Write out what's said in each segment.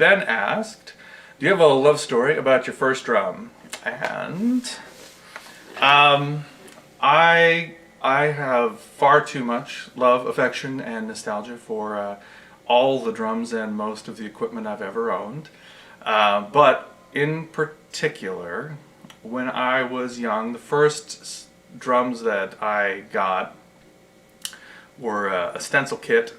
Ben asked, do you have a love story about your first drum? And I have far too much love, affection, and nostalgia for all the drums and most of the equipment I've ever owned. But in particular, when I was young, the first drums that I got were a stencil kit.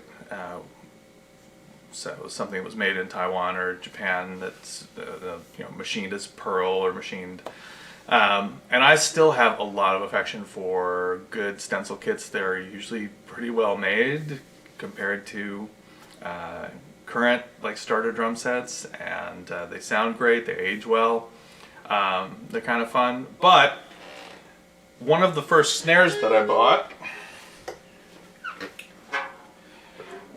So it was something that was made in Taiwan or Japan that's machined as pearl or machined. And I still have a lot of affection for good stencil kits. They're usually pretty well made compared to current starter drum sets, and they sound great, they age well, they're kind of fun. But one of the first snares that I bought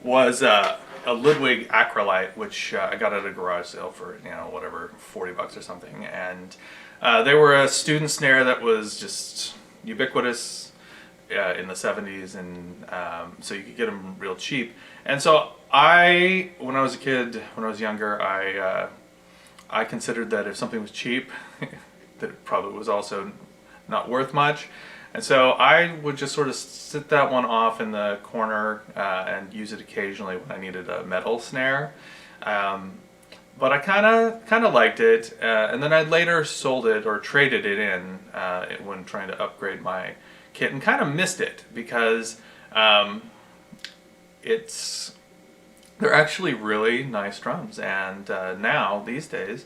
was a Ludwig Acrolite, which I got at a garage sale for, whatever, 40 bucks or something. And they were a student snare that was just ubiquitous in the 70s, and so you could get them real cheap. And so when I was a kid, when I was younger, I considered that if something was cheap, that it probably was also not worth much. And so I would just sort of sit that one off in the corner and use it occasionally when I needed a metal snare. But I kind of liked it, and then I later sold it or traded it in when trying to upgrade my kit, and kind of missed it because they're actually really nice drums, and now these days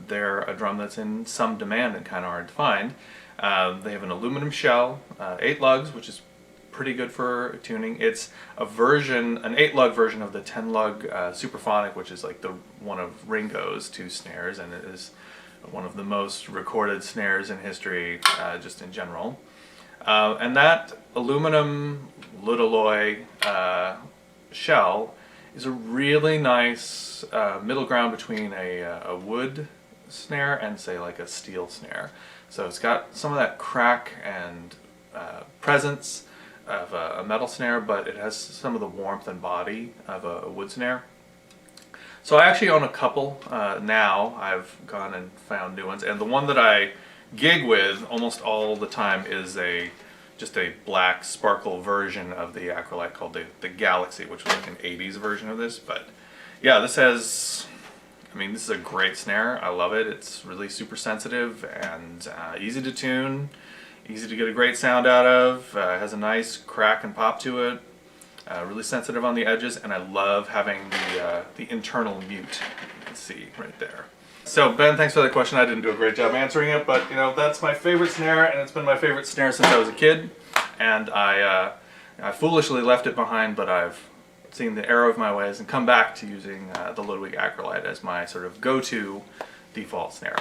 they're a drum that's in some demand and kind of hard to find. They have an aluminum shell, 8 lugs, which is pretty good for tuning. It's an 8-lug version of the 10-lug Superphonic, which is like one of Ringo's 2 snares, and it is one of the most recorded snares in history, just in general. And that aluminum Ludwig shell is a really nice middle ground between a wood snare and, say, like a steel snare. So it's got some of that crack and presence of a metal snare, but it has some of the warmth and body of a wood snare. So I actually own a couple now. I've gone and found new ones, and the one that I gig with almost all the time is just a black sparkle version of the Acrolite called the Galaxy, which was like an 80s version of this. But yeah, this is a great snare. I love it. It's really super sensitive and easy to tune, easy to get a great sound out of. It has a nice crack and pop to it. Really sensitive on the edges, and I love having the internal mute. You can see right there. So Ben, thanks for that question. I didn't do a great job answering it, but that's my favorite snare, and it's been my favorite snare since I was a kid. And I foolishly left it behind, but I've seen the error of my ways and come back to using the Ludwig Acrolite as my sort of go-to default snare.